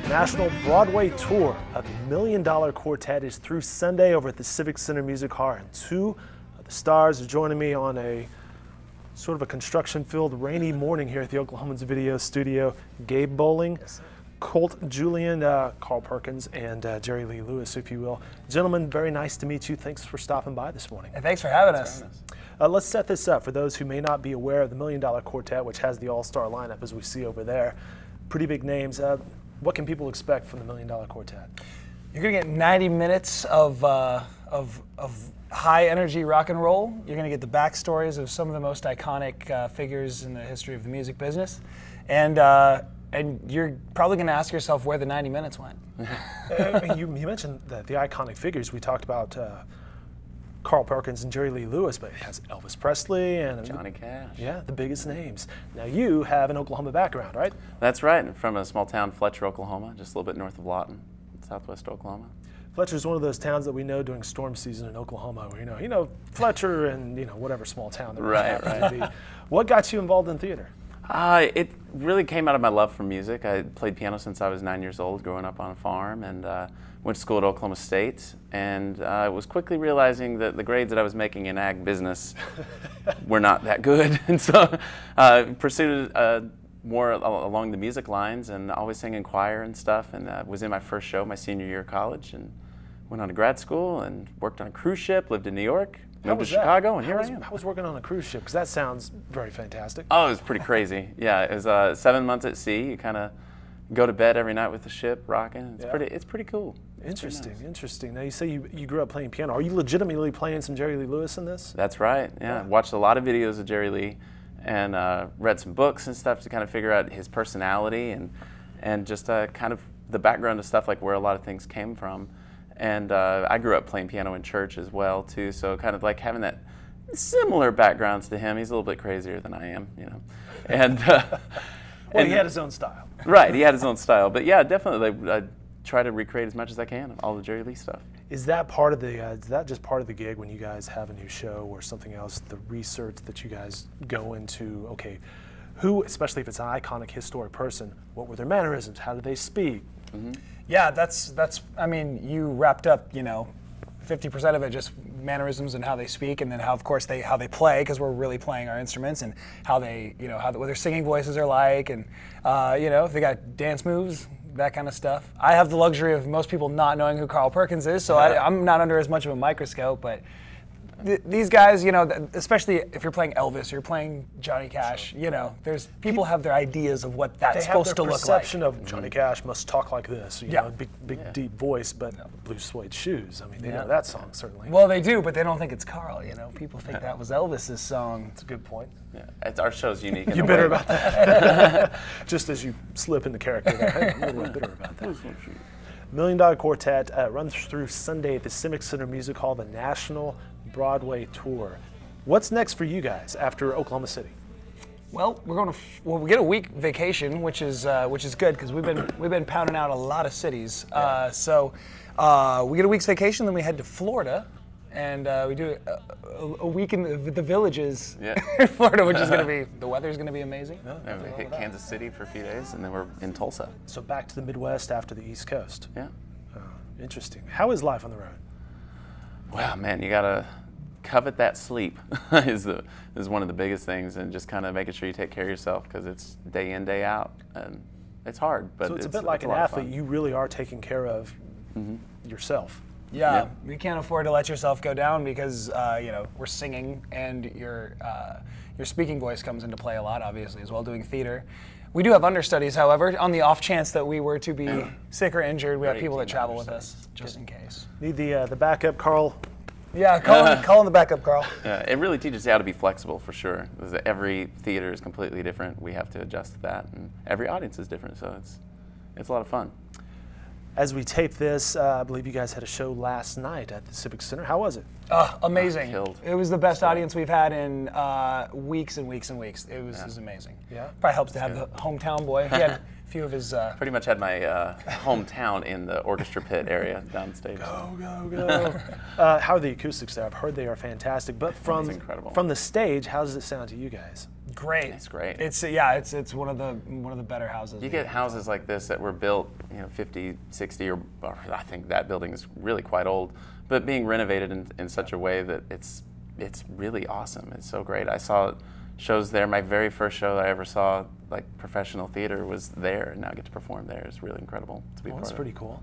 National Broadway tour of the $1 Million Quartet is through Sunday over at the Civic Center Music Hall, and two of the stars are joining me on a sort of a construction-filled rainy morning here at the Oklahomans Video Studio. Gabe Bowling, Colte, Julian, Carl Perkins, and Jerry Lee Lewis, if you will. Gentlemen, very nice to meet you. Thanks for stopping by this morning. And thanks for having us. Let's set this up for those who may not be aware of the $1 Million Quartet, which has the all-star lineup as we see over there. Pretty big names. What can people expect from the $1 Million Quartet? You're going to get 90 minutes of high-energy rock and roll. You're going to get the backstories of some of the most iconic figures in the history of the music business. And you're probably going to ask yourself where the 90 minutes went. You mentioned the iconic figures. We talked about Carl Perkins and Jerry Lee Lewis, but it has Elvis Presley and Johnny Cash. Yeah, the biggest names. Now you have an Oklahoma background, right? That's right. I'm from a small town, Fletcher, Oklahoma, just a little bit north of Lawton, southwest Oklahoma. Fletcher's one of those towns that we know during storm season in Oklahoma, where you know Fletcher and whatever small town that right. To be. What got you involved in theater? It really came out of my love for music. I played piano since I was 9 years old, growing up on a farm, and went to school at Oklahoma State, and I was quickly realizing that the grades that I was making in ag business were not that good, and so pursued more along the music lines, and always sang in choir and stuff, and was in my first show my senior year of college, and went on to grad school and worked on a cruise ship, lived in New York, moved to Chicago, and here I am. How was working on a cruise ship? Because that sounds very fantastic. Oh, it was pretty crazy. Yeah, it was 7 months at sea. You kind of go to bed every night with the ship rocking. It's pretty cool. Interesting, interesting. Now you say you grew up playing piano. Are you legitimately playing some Jerry Lee Lewis in this? That's right. Yeah, watched a lot of videos of Jerry Lee, and read some books and stuff to kind of figure out his personality and just kind of the background of stuff, like where a lot of things came from. And I grew up playing piano in church as well too, so kind of like having that similar backgrounds to him. He's a little bit crazier than I am, And well, he had his own style. Right, he had his own style. But yeah, definitely, I try to recreate as much as I can all the Jerry Lee stuff. Is that part of the? Is that just part of the gig when you guys have a new show or something else? The research that you guys go into. Okay, who, especially if it's an iconic, historic person, what were their mannerisms? How did they speak? Mm-hmm. Yeah, that's. I mean, you wrapped up, 50% of it just mannerisms and how they speak, and then how, of course, how they play, because we're really playing our instruments, and how they, what their singing voices are like, and if they got dance moves, that kind of stuff. I have the luxury of most people not knowing who Carl Perkins is, so I'm not under as much of a microscope, but these guys, especially if you're playing Elvis, you're playing Johnny Cash, there's people have their ideas of what that's supposed to look like. They have their perception of Johnny Cash must talk like this, big deep voice, but blue suede shoes. I mean, they know that song, certainly. Well, they do, but they don't think it's Carl, People think that was Elvis's song. That's a good point. Yeah, our show's unique. You're bitter about that. Just as you slip into character there. I'm a little bitter about that. $1 Million Quartet runs through Sunday at the Civic Center Music Hall, the National Broadway tour. What's next for you guys after Oklahoma City? Well, we get a week vacation, which is good, because we've been pounding out a lot of cities. So we get a week's vacation, then we head to Florida, and we do a week in the villages in Florida, which is going to be, the weather's going to be amazing. And we hit Kansas City for a few days, and then we're in Tulsa. So back to the Midwest after the East Coast. Yeah. Interesting. How is life on the road? Well, man, you gotta covet that sleep is one of the biggest things, and just kind of making sure you take care of yourself, because it's day in, day out, and it's hard. But so it's a bit like an athlete. You really are taking care of yourself. Yeah, you can't afford to let yourself go down, because we're singing, and your speaking voice comes into play a lot, obviously, as well, doing theater. We do have understudies, however, on the off chance that we were to be sick or injured. We have people that travel with us, just in case. Need the backup, Carl? Yeah, call in the backup, Carl. Yeah, it really teaches you how to be flexible, for sure. Every theater is completely different. We have to adjust to that, and every audience is different, so it's a lot of fun. As we tape this, I believe you guys had a show last night at the Civic Center. How was it? Amazing. It was the best audience we've had in weeks and weeks and weeks. It was amazing. Yeah. Probably helps to have the hometown boy. He had a few of his... Pretty much had my hometown in the orchestra pit area downstage. Go. How are the acoustics there? I've heard they are fantastic. But from the stage, how does it sound to you guys? Great. It's great. It's one of the better houses. You get houses like this that were built, 50, 60, or I think that building is really quite old, but being renovated in such a way that it's really awesome. It's so great. I saw shows there. My very first show that I ever saw, like professional theater, was there, and now I get to perform there. It's really incredible to be part of. That's pretty cool.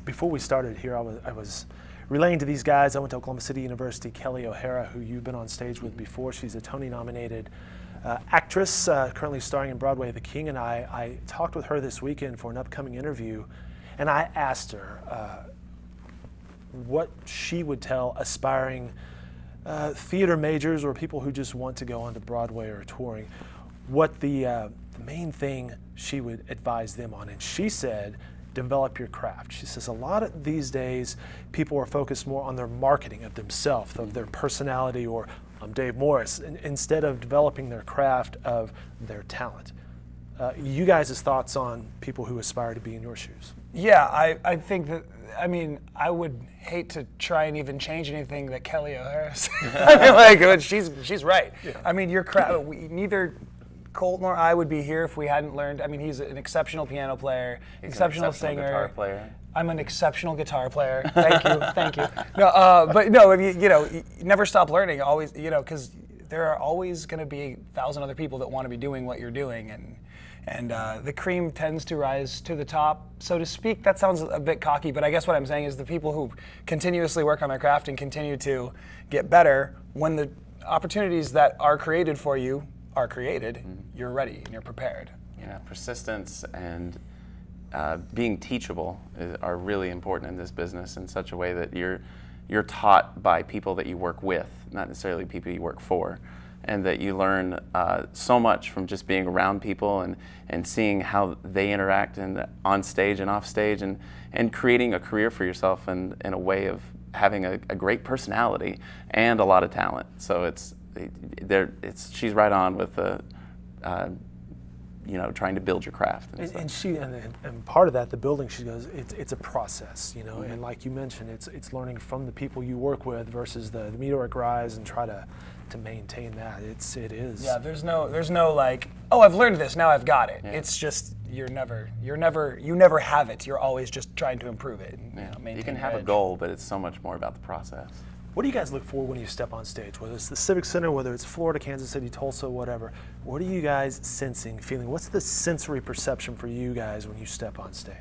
Before we started here, I was relaying to these guys. I went to Oklahoma City University. Kelly O'Hara, who you've been on stage with before, she's a Tony-nominated actress, currently starring in Broadway, The King, and I talked with her this weekend for an upcoming interview, and I asked her what she would tell aspiring theater majors or people who just want to go onto Broadway or touring, what the main thing she would advise them on. And she said, develop your craft. She says a lot of these days people are focused more on their marketing of themselves, of their personality, or I'm Dave Morris, instead of developing their craft of their talent. You guys' thoughts on people who aspire to be in your shoes? Yeah, I think that, I would hate to try and even change anything that Kelly O'Hara said. She's right. Yeah. Your craft, neither Colt nor I would be here if we hadn't learned. He's an exceptional piano player, exceptional singer. Guitar player. I'm an exceptional guitar player. Thank you. No, you never stop learning. Always, because there are always going to be 1,000 other people that want to be doing what you're doing, and the cream tends to rise to the top, so to speak. That sounds a bit cocky, but I guess what I'm saying is the people who continuously work on their craft and continue to get better, when the opportunities that are created for you are created, you're ready and you're prepared. Yeah, persistence and being teachable are really important in this business in such a way that you're taught by people that you work with, not necessarily people you work for, and that you learn so much from just being around people and seeing how they interact on stage and off stage, and creating a career for yourself in a way of having a great personality and a lot of talent. So she's right on with the trying to build your craft. And part of that, the building, she goes, it's a process, and like you mentioned, it's learning from the people you work with versus the meteoric rise and try to maintain that. It is. Yeah, there's no like, oh, I've learned this, now I've got it. Yeah. It's just you never have it. You're always just trying to improve it. And, you can have a goal, but it's so much more about the process. What do you guys look for when you step on stage? Whether it's the Civic Center, whether it's Florida, Kansas City, Tulsa, whatever. What are you guys sensing, feeling? What's the sensory perception for you guys when you step on stage?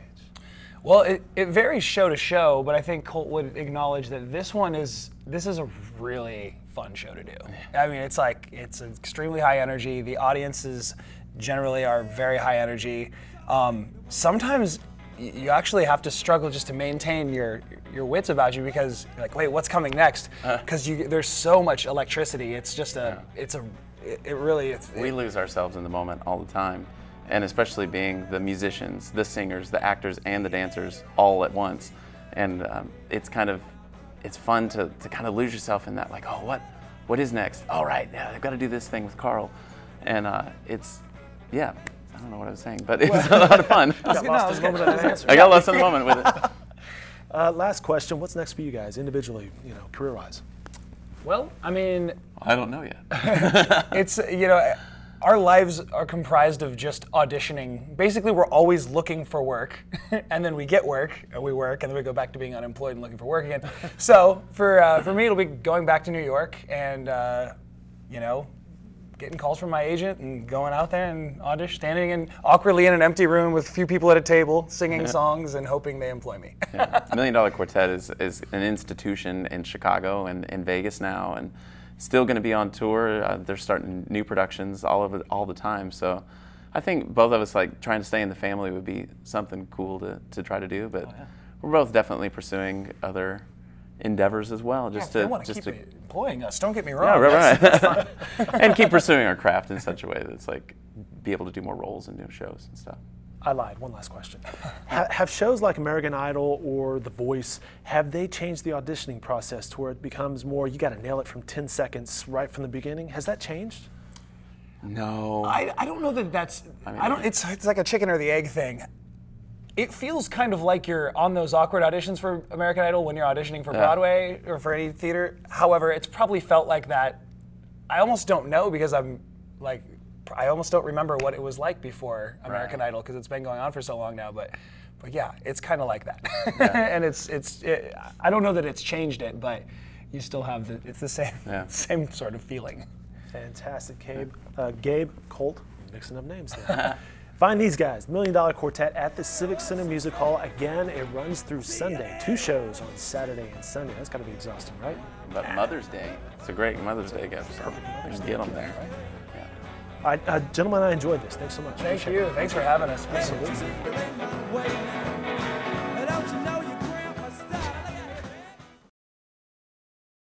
Well, it varies show to show, but I think Colt would acknowledge that this is a really fun show to do. It's extremely high energy. The audiences generally are very high energy. Sometimes you actually have to struggle just to maintain your wits about you, because you're like, wait, what's coming next? Because there's so much electricity. It's just we lose ourselves in the moment all the time, and especially being the musicians, the singers, the actors, and the dancers all at once. And it's fun to kind of lose yourself in that, like, oh, what is next? All right, yeah, I've got to do this thing with Carl, and I don't know what I was saying, but it's a lot of fun. I got lost in the moment of that answer. I got lost in the moment with it. Last question, what's next for you guys, individually, career-wise? Well, I don't know yet. It's, our lives are comprised of just auditioning. Basically, we're always looking for work, and then we get work, and we work, and then we go back to being unemployed and looking for work again. So for me, it'll be going back to New York and, getting calls from my agent and going out there and standing awkwardly in an empty room with a few people at a table, singing songs and hoping they employ me. Yeah. $1 Million Quartet is an institution in Chicago and in Vegas now, and still going to be on tour. They're starting new productions all the time. So I think both of us, like, trying to stay in the family would be something cool to try to do. But we're both definitely pursuing other endeavors as well. They want to keep employing us. Don't get me wrong. Yeah, right. That's fine. And keep pursuing our craft in such a way that's like be able to do more roles and new shows and stuff. I lied. One last question. Have shows like American Idol or The Voice, have they changed the auditioning process to where it becomes more, you got to nail it from 10 seconds right from the beginning? Has that changed? No. I don't know that that's. It's like a chicken or the egg thing. It feels kind of like you're on those awkward auditions for American Idol when you're auditioning for Broadway or for any theater. However, it's probably felt like that. I almost don't know, because I'm like, I almost don't remember what it was like before American Idol because it's been going on for so long now. But yeah, it's kind of like that. And I don't know that it's changed it, but you still have it's the same same sort of feeling. Fantastic, Gabe. Gabe, Colt, mixing up names there. Find these guys, $1 Million Quartet at the Civic Center Music Hall. Again, it runs through Sunday. 2 shows on Saturday and Sunday. That's got to be exhausting, right? But Mother's Day, it's a great Mother's Day gift. So just get them there. Gentlemen, I enjoyed this. Thanks so much. Thank you. Thanks for having us. Absolutely.